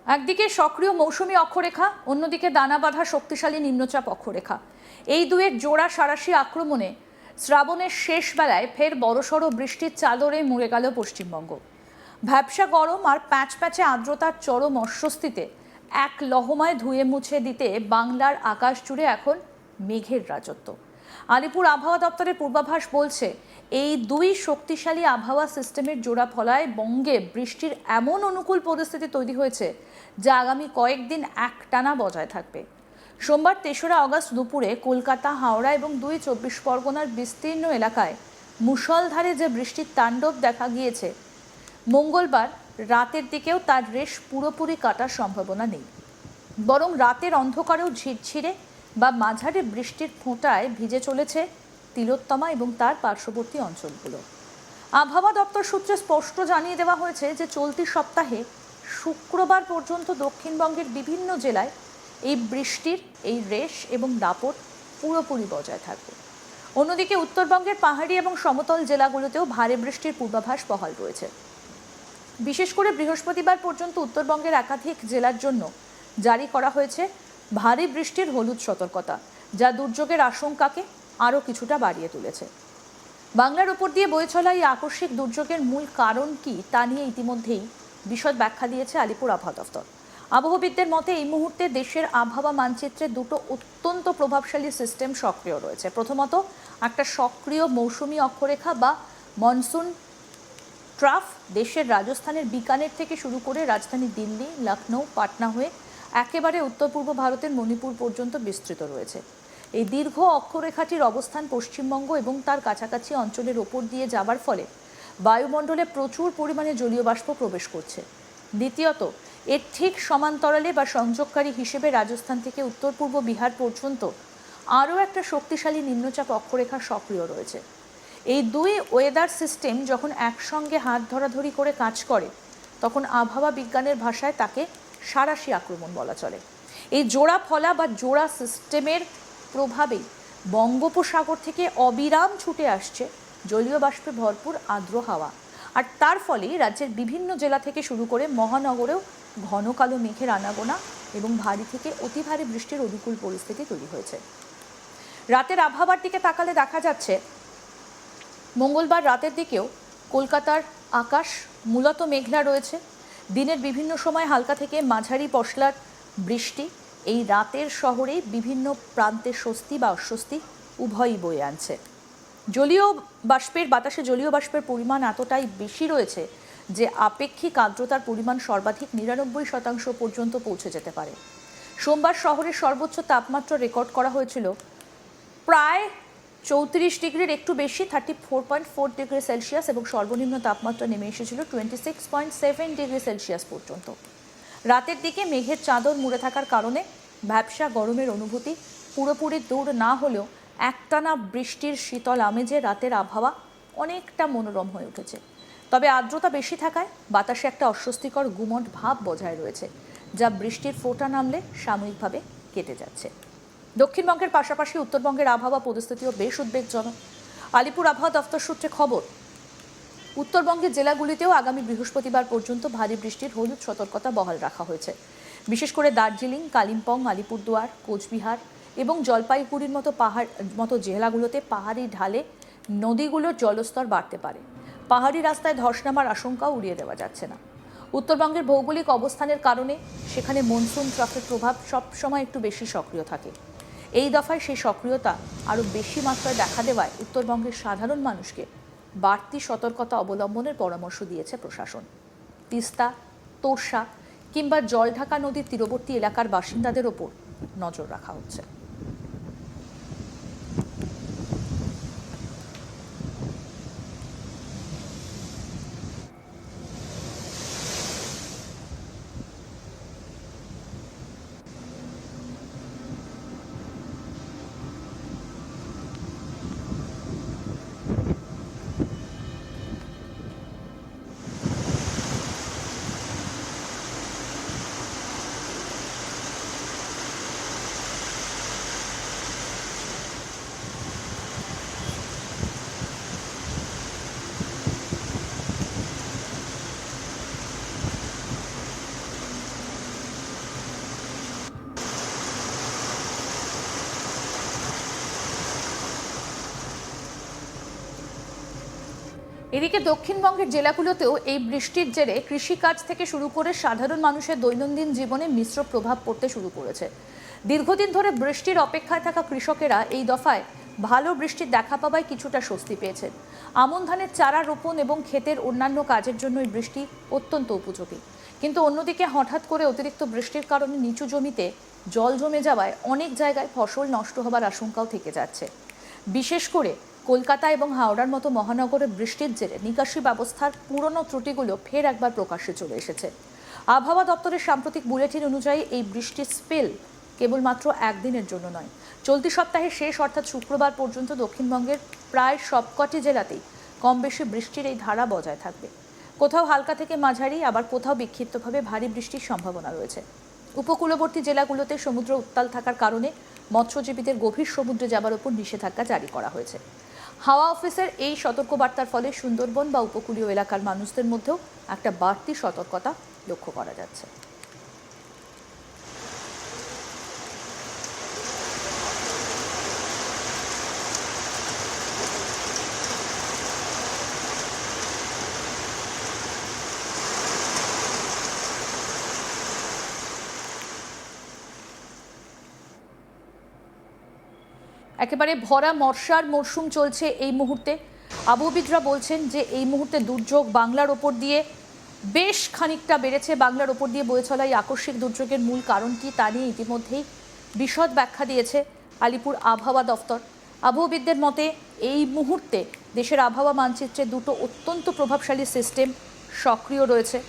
একদিকে সক্রিয় মৌসুমী অক্ষরেখা, অন্যদিকে দানা বাঁধা শক্তিশালী নিম্নচাপ অক্ষরেখা, এই দুয়ের জোড়া সাঁড়াশি আক্রমণে শ্রাবণের শেষ বেলায় ফের বড়সড় বৃষ্টির চাদরে মুড়ে গেল পশ্চিমবঙ্গ। ভ্যাপসা গরম আর প্যাচ প্যাচে আর্দ্রতার চরম অস্বস্তিতে এক লহমায় ধুয়ে মুছে দিতে বাংলার আকাশ জুড়ে এখন মেঘের রাজত্ব। আলিপুর আবহাওয়া দপ্তরের পূর্বাভাস বলছে, এই দুই শক্তিশালী আবহাওয়া সিস্টেমের জোড়া ফলায় বঙ্গে বৃষ্টির এমন অনুকূল পরিস্থিতি তৈরি হয়েছে যা আগামী কয়েকদিন একটানা বজায় থাকবে। সোমবার ৩রা আগস্ট দুপুরে কলকাতা, হাওড়া এবং ২ চব্বিশ পরগনার বিস্তীর্ণ এলাকায় মুষলধারে যে বৃষ্টির তাণ্ডব দেখা গিয়েছে, মঙ্গলবার রাতের দিকেও তার রেশ পুরোপুরি কাটার সম্ভাবনা নেই। বরং রাতের অন্ধকারেও ঝিরঝিরে বা মাঝারি বৃষ্টির ফোঁটায় ভিজে চলেছে তিলোত্তমা এবং তার পার্শ্ববর্তী অঞ্চলগুলো। আবহাওয়া দপ্তর সূত্রে স্পষ্ট জানিয়ে দেওয়া হয়েছে যে চলতি সপ্তাহে শুক্রবার পর্যন্ত দক্ষিণবঙ্গের বিভিন্ন জেলায় এই বৃষ্টির এই রেশ এবং দাপট পুরোপুরি বজায় থাকবে। অন্যদিকে উত্তরবঙ্গের পাহাড়ি এবং সমতল জেলাগুলোতেও ভারী বৃষ্টির পূর্বাভাস বহাল রয়েছে। বিশেষ করে বৃহস্পতিবার পর্যন্ত উত্তরবঙ্গের একাধিক জেলার জন্য জারি করা হয়েছে ভারী বৃষ্টির হলুদ সতর্কতা, যা দুর্যোগের আশঙ্কাকে আরও কিছুটা বাড়িয়ে তুলেছে। বাংলার ওপর দিয়ে বয়ে চলা এই আকস্মিক দুর্যোগের মূল কারণ কি তা নিয়ে ইতিমধ্যেই বিশদ ব্যাখ্যা দিয়েছে আলিপুর আবহাওয়া দফতর। আবহবিদদের মতে এই মুহূর্তে দেশের আবহাওয়া মানচিত্রে দুটো অত্যন্ত প্রভাবশালী সিস্টেম সক্রিয় রয়েছে। প্রথমত, একটা সক্রিয় মৌসুমী অক্ষরেখা বা মনসুন ট্রাফ দেশের রাজস্থানের বিকানের থেকে শুরু করে রাজধানী দিল্লি, লখনৌ, পাটনা হয়ে একেবারে উত্তর পূর্ব ভারতের মণিপুর পর্যন্ত বিস্তৃত রয়েছে। এই দীর্ঘ অক্ষরেখাটির অবস্থান পশ্চিমবঙ্গ এবং তার কাছাকাছি অঞ্চলের ওপর দিয়ে যাবার ফলে বায়ুমণ্ডলে প্রচুর পরিমাণে জলীয় বাষ্প প্রবেশ করছে। দ্বিতীয়ত, এর ঠিক সমান্তরালে বা সংযোগকারী হিসেবে রাজস্থান থেকে উত্তর পূর্ব বিহার পর্যন্ত আরও একটা শক্তিশালী নিম্নচাপ অক্ষরেখা সক্রিয় রয়েছে। এই দুই ওয়েদার সিস্টেম যখন একসঙ্গে হাত ধরাধরি করে কাজ করে, তখন আবহাওয়া বিজ্ঞানের ভাষায় তাকে সাঁড়াশি আক্রমণ বলা চলে। এই জোড়া ফলা বা জোড়া সিস্টেমের প্রভাবেই বঙ্গোপসাগর থেকে অবিরাম ছুটে আসছে জলীয় বাষ্পে ভরপুর আর্দ্র হাওয়া, আর তার ফলেই রাজ্যের বিভিন্ন জেলা থেকে শুরু করে মহানগরেও ঘন কালো মেঘের আনাগোনা এবং ভারী থেকে অতি ভারী বৃষ্টির অনুকূল পরিস্থিতি তৈরি হয়েছে। রাতের আবহাওয়ার দিকে তাকালে দেখা যাচ্ছে, মঙ্গলবার রাতের দিকেও কলকাতার আকাশ মূলত মেঘলা রয়েছে। দিনের বিভিন্ন সময় হালকা থেকে মাঝারি পশলার বৃষ্টি এই রাতের শহরেই বিভিন্ন প্রান্তে স্বস্তি বা অস্বস্তি উভয়ই বয়ে আনছে। বাতাসে জলীয় বাষ্পের পরিমাণ এতটাই বেশি রয়েছে যে আপেক্ষিক আর্দ্রতার পরিমাণ সর্বাধিক 99% পর্যন্ত পৌঁছে যেতে পারে। সোমবার শহরের সর্বোচ্চ তাপমাত্রা রেকর্ড করা হয়েছিল প্রায় 34 ডিগ্রির একটু বেশি, 34.4 ডিগ্রি সেলসিয়াস, এবং সর্বনিম্ন তাপমাত্রা নেমে এসেছিল 26.7 ডিগ্রি সেলসিয়াস পর্যন্ত। রাতের দিকে মেঘের চাদর মুড়ে থাকার কারণে ভ্যাপসা গরমের অনুভূতি পুরোপুরি দূর না হলেও একটানা বৃষ্টির শীতল আমেজে রাতের আবহাওয়া অনেকটা মনোরম হয়ে উঠেছে। তবে আর্দ্রতা বেশি থাকায় বাতাসে একটা অস্বস্তিকর গুমট ভাব বজায় রয়েছে, যা বৃষ্টির ফোঁটা নামলে সাময়িকভাবে কেটে যাচ্ছে। দক্ষিণবঙ্গের পাশাপাশি উত্তরবঙ্গের আবহাওয়া পরিস্থিতিও বেশ উদ্বেগজনক। আলিপুর আবহাওয়া দফতর সূত্রে খবর, উত্তরবঙ্গের জেলাগুলিতেও আগামী বৃহস্পতিবার পর্যন্ত ভারী বৃষ্টির হলুদ সতর্কতা বহাল রাখা হয়েছে। বিশেষ করে দার্জিলিং, কালিম্পং, আলিপুরদুয়ার, কোচবিহার এবং জলপাইগুড়ির মতো জেলাগুলোতে পাহাড়ি ঢালে নদীগুলোর জলস্তর বাড়তে পারে। পাহাড়ি রাস্তায় ধস নামার আশঙ্কাও উড়িয়ে দেওয়া যাচ্ছে না। উত্তরবঙ্গের ভৌগোলিক অবস্থানের কারণে সেখানে মনসুন ট্রাফের প্রভাব সবসময় একটু বেশি সক্রিয় থাকে। এই দফায় সেই সক্রিয়তা আরও বেশি মাত্রায় দেখা দেওয়ায় উত্তরবঙ্গের সাধারণ মানুষকে বাড়তি সতর্কতা অবলম্বনের পরামর্শ দিয়েছে প্রশাসন। তিস্তা, তোরসা কিংবা জলঢাকা নদীর তীরবর্তী এলাকার বাসিন্দাদের ওপর নজর রাখা হচ্ছে। এদিকে দক্ষিণবঙ্গের জেলাগুলোতেও এই বৃষ্টির জেরে কৃষিকাজ থেকে শুরু করে সাধারণ মানুষের দৈনন্দিন জীবনে মিশ্র প্রভাব পড়তে শুরু করেছে। দীর্ঘদিন ধরে বৃষ্টির অপেক্ষায় থাকা কৃষকেরা এই দফায় ভালো বৃষ্টির দেখা পাওয়ায় কিছুটা স্বস্তি পেয়েছেন। আমন ধানের চারা রোপণ এবং ক্ষেতের অন্যান্য কাজের জন্য এই বৃষ্টি অত্যন্ত উপযোগী। কিন্তু অন্যদিকে হঠাৎ করে অতিরিক্ত বৃষ্টির কারণে নিচু জমিতে জল জমে যাওয়ায় অনেক জায়গায় ফসল নষ্ট হবার আশঙ্কাও থেকে যাচ্ছে। বিশেষ করে কলকাতা এবং হাওড়ার মতো মহানগরে বৃষ্টির জেরে নিকাশি ব্যবস্থার পুরনো ত্রুটিগুলো ফের একবার প্রকাশ্যে চলে এসেছে। আবহাওয়া দপ্তরের সাম্প্রতিক বুলেটিন অনুযায়ী এই বৃষ্টির স্পেল কেবলমাত্র একদিনের জন্য নয়, চলতি সপ্তাহের শেষ অর্থাৎ শুক্রবার পর্যন্ত দক্ষিণবঙ্গের প্রায় সবকটি জেলাতেই কম বেশি বৃষ্টির এই ধারা বজায় থাকবে। কোথাও হালকা থেকে মাঝারি, আবার কোথাও বিক্ষিপ্তভাবে ভারী বৃষ্টির সম্ভাবনা রয়েছে। উপকূলবর্তী জেলাগুলোতে সমুদ্র উত্তাল থাকার কারণে মৎস্যজীবীদের গভীর সমুদ্রে যাবার উপর নিষেধাজ্ঞা জারি করা হয়েছে। হাওয়া অফিসের এই সতর্কবার্তার ফলে সুন্দরবন বা উপকূলীয় এলাকার মানুষদের মধ্যেও একটা বাড়তি সতর্কতা লক্ষ্য করা যাচ্ছে। একেবারে ভরা বর্ষার মরশুম চলছে এই মুহূর্তে। আবহাওয়াবিদরা বলছেন যে এই মুহূর্তে দুর্যোগ বাংলার ওপর দিয়ে বেশ খানিকটা বেড়েছে। বাংলার ওপর দিয়ে বয়ে চলা এই আকস্মিক দুর্যোগের মূল কারণ কি তা নিয়ে ইতিমধ্যেই বিশদ ব্যাখ্যা দিয়েছে আলিপুর আবহাওয়া দফতর। আবহাওয়াবিদদের মতে এই মুহূর্তে দেশের আবহাওয়া মানচিত্রে দুটো অত্যন্ত প্রভাবশালী সিস্টেম সক্রিয় রয়েছে।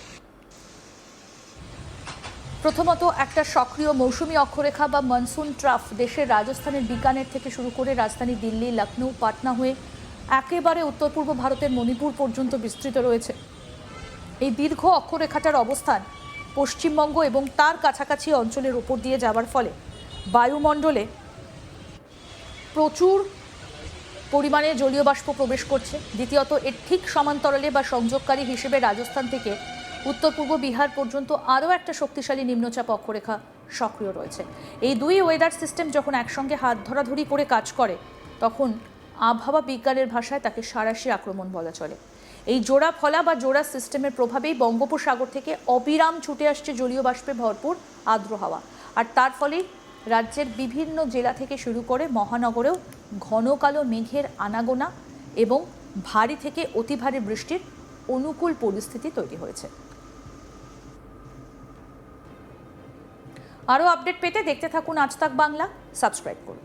প্রথমত একটা সক্রিয় মৌসুমী অক্ষরেখা বা মনসুন ট্রাফ দেশের রাজস্থানের বিকানের থেকে শুরু করে রাজধানী দিল্লি, লখনৌ, পাটনা হয়ে একেবারে উত্তর পূর্ব ভারতের মণিপুর পর্যন্ত বিস্তৃত রয়েছে। এই দীর্ঘ অক্ষরেখাটার অবস্থান পশ্চিমবঙ্গ এবং তার কাছাকাছি অঞ্চলের উপর দিয়ে যাওয়ার ফলে বায়ুমণ্ডলে প্রচুর পরিমাণে জলীয় বাষ্প প্রবেশ করছে। দ্বিতীয়ত এর ঠিক সমান্তরালে বা সংযোগকারী হিসেবে রাজস্থান থেকে উত্তর পূর্ব বিহার পর্যন্ত আরও একটা শক্তিশালী নিম্নচাপ অক্ষরেখা সক্রিয় রয়েছে। এই দুই ওয়েদার সিস্টেম যখন একসঙ্গে হাত ধরাধরি করে কাজ করে তখন আবহাওয়া বিজ্ঞানের ভাষায় তাকে সাঁড়াশি আক্রমণ বলা চলে। এই জোড়া ফলা বা জোড়া সিস্টেমের প্রভাবেই বঙ্গোপসাগর থেকে অবিরাম ছুটে আসছে জলীয় বাষ্পে ভরপুর আর্দ্র হাওয়া, আর তার ফলেই রাজ্যের বিভিন্ন জেলা থেকে শুরু করে মহানগরেও ঘন কালো মেঘের আনাগোনা এবং ভারী থেকে অতি ভারী বৃষ্টির অনুকূল পরিস্থিতি তৈরি হয়েছে। আরও আপডেট পেতে দেখতে থাকুন আজ তাক বাংলা, সাবস্ক্রাইব করুন।